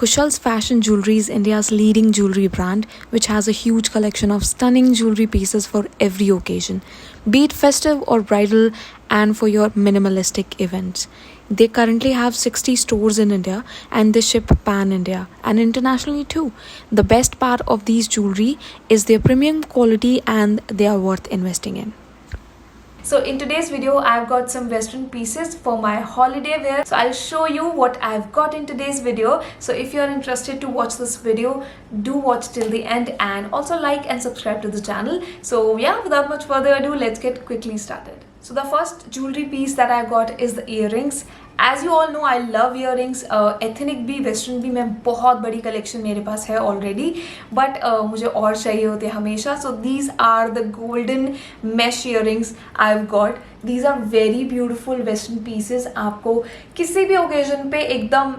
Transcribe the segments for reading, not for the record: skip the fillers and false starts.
Kushal's Fashion Jewelry is India's leading jewelry brand, which has a huge collection of stunning jewelry pieces for every occasion, be it festive or bridal, and for your minimalistic events. They currently have 60 stores in India and they ship pan India and internationally too. The best part of these jewelry is their premium quality and they are worth investing in. So in today's video, I've got some western pieces for my holiday wear. So I'll show you what I've got in today's video. So if you're interested to watch this video, do watch till the end and also like and subscribe to the channel. So yeah, without much further ado, let's get quickly started. So the first jewelry piece that I got is the earrings. As you all know, I love earrings. Ethnic भी western भी मैं बहुत बड़ी collection मेरे पास है already, but मुझे और चाहिए होते हमेशा. So these are the golden mesh earrings I have got. These are very beautiful western pieces. आपको किसी भी ओकेजन पे एकदम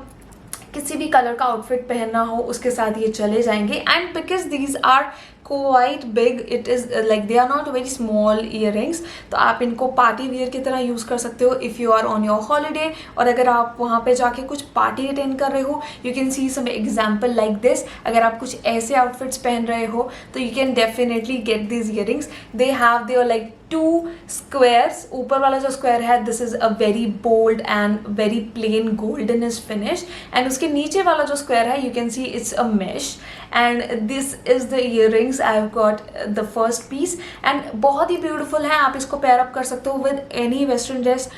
किसी भी कलर का आउटफिट पहनना हो उसके साथ ये चले जाएंगे. And because these are quite big, it is like they are not very small earrings, तो आप इनको पार्टी वियर की तरह यूज़ कर सकते हो if you are on your holiday. और अगर आप वहाँ पे जाके कुछ पार्टी अटेंड कर रहे हो, you can see some example like this. अगर आप कुछ ऐसे आउटफिट्स पहन रहे हो तो you can definitely get this earrings. They have there like 2 squares. ऊपर वाला जो स्क्वायर है this is a very bold and very plain golden is finish, and उसके नीचे वाला जो स्क्वायर है you can see it's a mesh. And this is the earrings I have got the first piece. And बहुत ही beautiful है. आप इसको पेयर अप कर सकते हो with any western dress.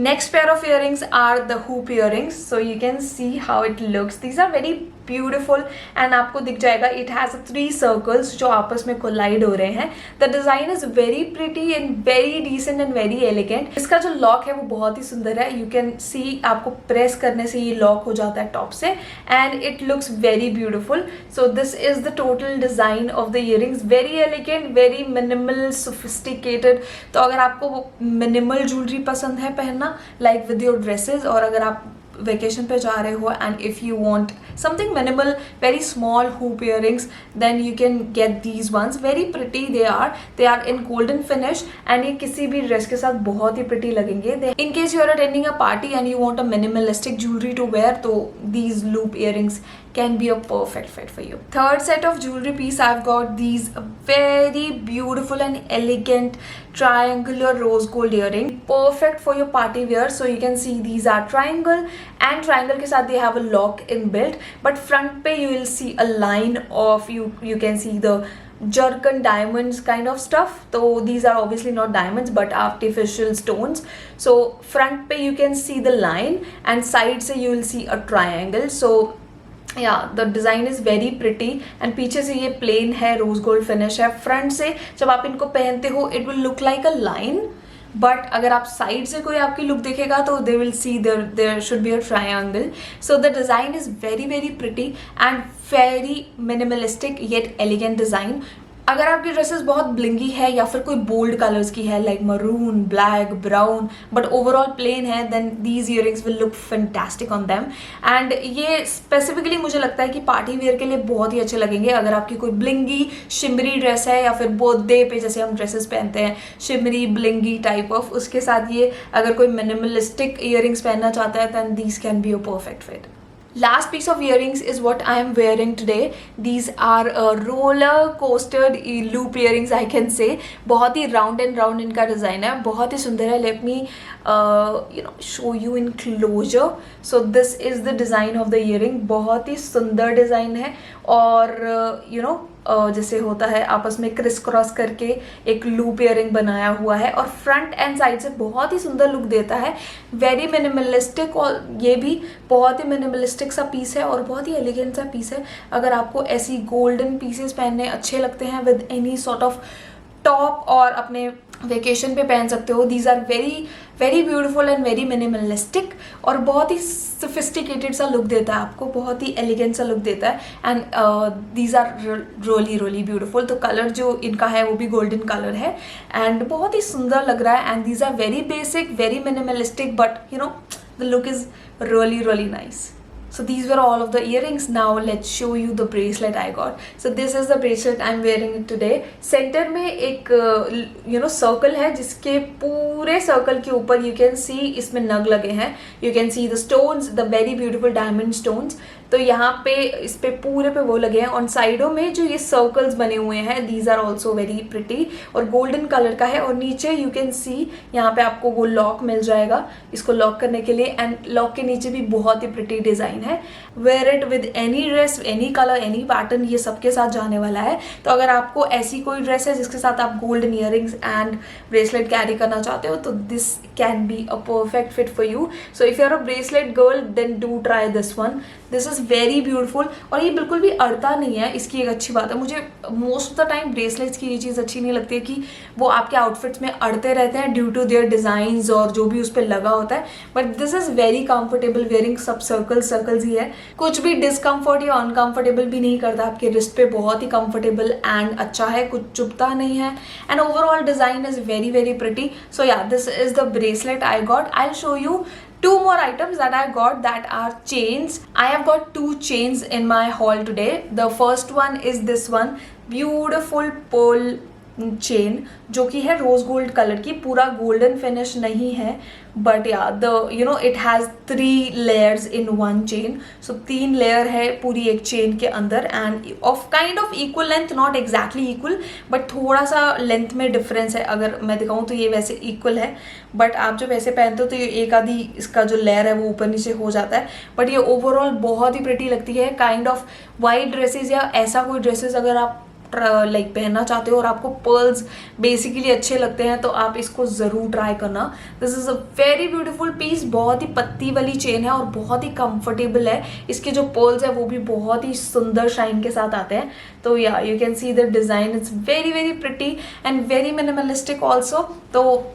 Next pair of earrings are the hoop earrings. So you can see how it looks. These are very beautiful and आपको दिख जाएगा it has 3 circles जो आपस में collide हो रहे हैं. The design is very pretty and very decent and very elegant. इसका जो लॉक है वो बहुत ही सुंदर है. You can see आपको प्रेस करने से ये लॉक हो जाता है टॉप से and it looks very beautiful. So this is the total design of the earrings. Very elegant, very minimal, sophisticated. तो अगर आपको minimal jewelry पसंद है पहनना like with your dresses, और अगर आप वेकेशन पे जा रहे हो and if you want something minimal very small hoop earrings then you can get these ones. Very pretty they are in golden finish and ये किसी भी ड्रेस के साथ बहुत ही प्रिटी लगेंगे. In case you are attending a party and you want a minimalistic jewellery to wear, तो these loop earrings can be a perfect fit for you. Third set of jewelry piece, I've got these very beautiful and elegant triangular rose gold earring, perfect for your party wear. So you can see these are triangle and triangle के साथ they have a lock inbuilt, but front पे you will see a line of you can see the jerkin diamonds kind of stuff. So these are obviously not diamonds but artificial stones. So front पे you can see the line and side से you will see a triangle. So yeah, the design is very pretty and पीछे से ये plain है, rose gold finish है. Front से जब आप इनको पहनते हो it will look like a line, but अगर आप साइड से कोई आपकी लुक देखेगा तो they will see there should be a triangle. So the design is very very pretty and very minimalistic yet elegant design. अगर आपकी ड्रेसेस बहुत ब्लिंगी है या फिर कोई बोल्ड कलर्स की है like maroon, black, brown, but overall plain है, then these earrings will look fantastic on them. And ये स्पेसिफिकली मुझे लगता है कि पार्टी वेयर के लिए बहुत ही अच्छे लगेंगे. अगर आपकी कोई ब्लिंगी शिमरी ड्रेस है या फिर बर्थडे पे जैसे हम ड्रेसेस पहनते हैं शिमरी ब्लिंगी टाइप ऑफ, उसके साथ ये अगर कोई मिनिमलिस्टिक इयरिंग्स पहनना चाहता है then these can be a perfect fit. Last piece of earrings is what I am wearing today. These are roller coastered loop earrings I can say. बहुत ही round and round इनका design है, बहुत ही सुंदर है. Let me show you in closure. So this is the design of the earring. बहुत ही सुंदर design है और जैसे होता है आपस में क्रिस क्रॉस करके एक लूप इयरिंग बनाया हुआ है और फ्रंट एंड साइड से बहुत ही सुंदर लुक देता है. वेरी मिनिमलिस्टिक, और ये भी बहुत ही मिनिमलिस्टिक सा पीस है और बहुत ही एलिगेंट सा पीस है. अगर आपको ऐसी गोल्डन पीसेस पहनने अच्छे लगते हैं with any sort of top और अपने वेकेशन पे पहन सकते हो. These are very very beautiful and very minimalistic और बहुत ही सोफिस्टिकेटेड सा लुक देता है आपको, बहुत ही एलिगेंट सा लुक देता है. And these are really really beautiful. तो कलर जो इनका है वो भी गोल्डन कलर है एंड बहुत ही सुंदर लग रहा है. And these are very basic, very minimalistic, but the look is really really nice. So these were all of the earrings. Now let's show you the bracelet I got. So this is the bracelet I'm wearing it today. Center में एक circle है जिसके पूरे circle के ऊपर you can see इसमें नग लगे हैं. You can see the stones, the very beautiful diamond stones. तो यहाँ पे इस पे पूरे पे वो लगे हैं। ऑन साइडों में जो ये सर्कल्स बने हुए हैं, these are also very pretty, और गोल्डन कलर का है। और नीचे यू कैन सी यहाँ पे आपको वो लॉक मिल जाएगा इसको लॉक करने के लिए, एंड लॉक के नीचे भी बहुत ही प्रिटी डिजाइन है। Wear it with any dress, any colour, any pattern, ये सबके साथ जाने वाला है। तो अगर आपको ऐसी कोई ड्रेस है जिसके साथ आप golden earrings and bracelet carry करना चाहते हो, तो this can be a perfect fit for you. So if you are a bracelet girl then do try this one. This is very beautiful, और ये बिल्कुल भी अड़ता नहीं है, इसकी एक अच्छी बात है। मुझे most of the time bracelets की ये चीज़ अच्छी नहीं लगती है कि वो आपके आउटफिट्स में अड़ते रहते हैं ड्यू टू देयर डिजाइंस और जो भी उस पर लगा होता है। But this is very comfortable, wearing सब सर्कल्स ही है, कुछ भी डिस्कम्फर्ट या अनकंफर्टेबल भी नहीं करता। आपके रिस्ट पे बहुत ही कंफर्टेबल एंड अच्छा है, कुछ चुभता नहीं है, and overall design is very very pretty. So yeah this is the bracelet I got. I'll show you two more items that I got that are chains. I have got 2 chains in my haul today. The first one is this one, beautiful pearl chain, जो कि है rose gold colour की, पूरा golden finish नहीं है, but या the it has 3 layers in 1 chain. So 3 layer है पूरी एक चेन के अंदर, end of kind of equal length, not exactly equal, but थोड़ा सा लेंथ में डिफरेंस है। अगर मैं दिखाऊं तो ये वैसे इक्वल है, बट आप जब ऐसे पहनते हो तो ये एक आधी इसका जो लेयर है वो ऊपर नीचे हो जाता है। बट ये ओवरऑल बहुत ही प्रिटी लगती है। काइंड ऑफ वाइट ड्रेसेस या ऐसा कोई ड्रेसेस अगर आप लाइक पहनना चाहते हो और आपको पर्ल्स बेसिकली अच्छे लगते हैं, तो आप इसको ज़रूर ट्राई करना। This is a very beautiful piece, बहुत ही पत्ती वाली चेन है और बहुत ही कंफर्टेबल है। इसके जो पर्ल्स है वो भी बहुत ही सुंदर शाइन के साथ आते हैं। तो या you can see the design, it's very very pretty and very minimalistic also. तो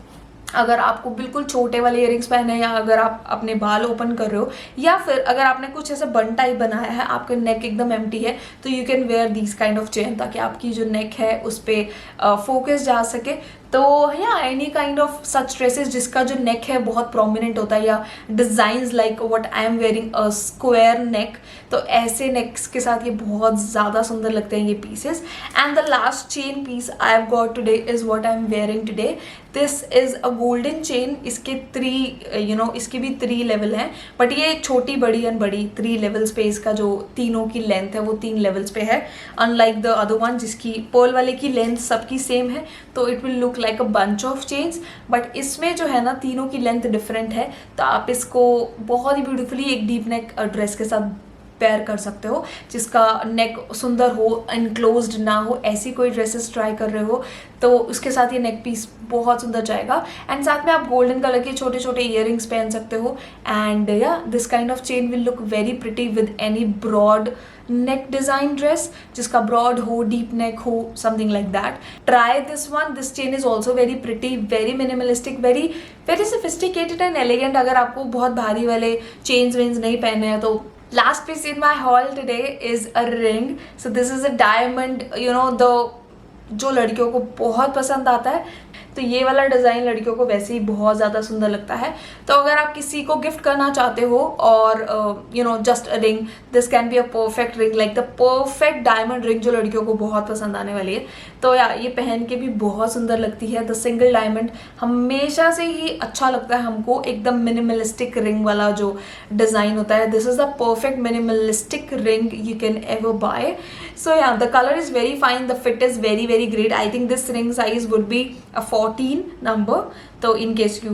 अगर आपको बिल्कुल छोटे वाले इयरिंग्स पहने, या अगर आप अपने बाल ओपन कर रहे हो, या फिर अगर आपने कुछ ऐसा बन टाइप बनाया है, आपका नेक एकदम एम्प्टी है, तो you can wear these kind of chain, ताकि आपकी जो नेक है उस पर फोकस जा सके। तो या any kind of such dresses जिसका जो नेक है बहुत प्रोमिनेंट होता है, या designs like what I am wearing a square नेक, तो ऐसे नेक्स के साथ ये बहुत ज़्यादा सुंदर लगते हैं ये pieces. And the last chain piece I have got today is what I am wearing today. This is a golden chain. इसके 3 इसके भी 3 लेवल हैं, बट ये छोटी बड़ी एंड बड़ी 3 लेवल्स पे इसका जो तीनों की लेंथ है वो 3 लेवल्स पे है, अनलाइक द अदर वन जिसकी पर्ल वाले की लेंथ सबकी सेम है, तो it will look like a bunch of chains. But इसमें जो है ना तीनों की लेंथ डिफरेंट है, तो आप इसको बहुत ही ब्यूटीफुली एक डीप नेक ड्रेस के साथ पेयर कर सकते हो, जिसका नेक सुंदर हो, इनक्लोज्ड ना हो। ऐसी कोई ड्रेसेस ट्राई कर रहे हो तो उसके साथ ये नेक पीस बहुत सुंदर जाएगा। एंड साथ में आप गोल्डन कलर के छोटे छोटे इयरिंग्स पहन सकते हो, एंड या this kind of chain will look very pretty with any broad neck design dress, जिसका ब्रॉड हो, डीप नेक हो, something like that. Try this one. This chain is also very pretty, very minimalistic, very very sophisticated and elegant. अगर आपको बहुत भारी वाले chains veins नहीं पहने हैं तो last piece in my haul today is a ring. So this is a diamond, the जो लड़कियों को बहुत पसंद आता है, तो ये वाला डिज़ाइन लड़कियों को वैसे ही बहुत ज़्यादा सुंदर लगता है। तो अगर आप किसी को गिफ्ट करना चाहते हो और just a ring, this can be a perfect ring, like the perfect diamond ring जो लड़कियों को बहुत पसंद आने वाली है। तो या ये पहन के भी बहुत सुंदर लगती है। द सिंगल डायमंड हमेशा से ही अच्छा लगता है हमको, एकदम मिनिमलिस्टिक रिंग वाला जो डिज़ाइन होता है। This is the perfect minimalistic ring you can ever buy. So yeah the colour is very fine, the fit is very very great. I think this ring size would be a 14 number, तो in case you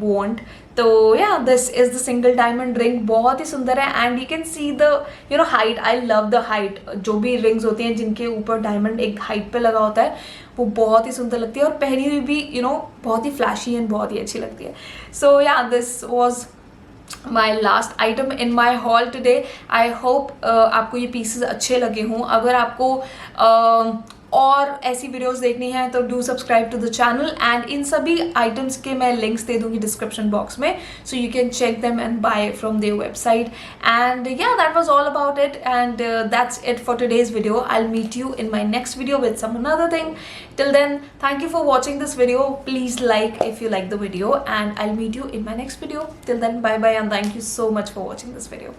want। तो yeah, this is the single diamond ring, बहुत ही सुंदर है। And you can see the height, I love the height. जो भी rings होती हैं जिनके ऊपर डायमंड एक हाइट पे लगा होता है, वो बहुत ही सुंदर लगती है, और पहनी हुई भी बहुत ही फ्लैशी एंड बहुत ही अच्छी लगती है। सो yeah this was my last item in my hall today. I hope आपको ये पीसेस अच्छे लगे हों। अगर आपको और ऐसी वीडियोस देखनी है तो do subscribe to the channel, and इन सभी आइटम्स के मैं लिंक्स दे दूंगी डिस्क्रिप्शन बॉक्स में, so you can check them and buy from their website. And yeah that was all about it, and that's it for today's video. I will meet you in my next video with some another thing. Till then, thank you for watching this video. Please like if you like the video, and I'll meet you in my next video. Till then, bye bye, and thank you so much for watching this video.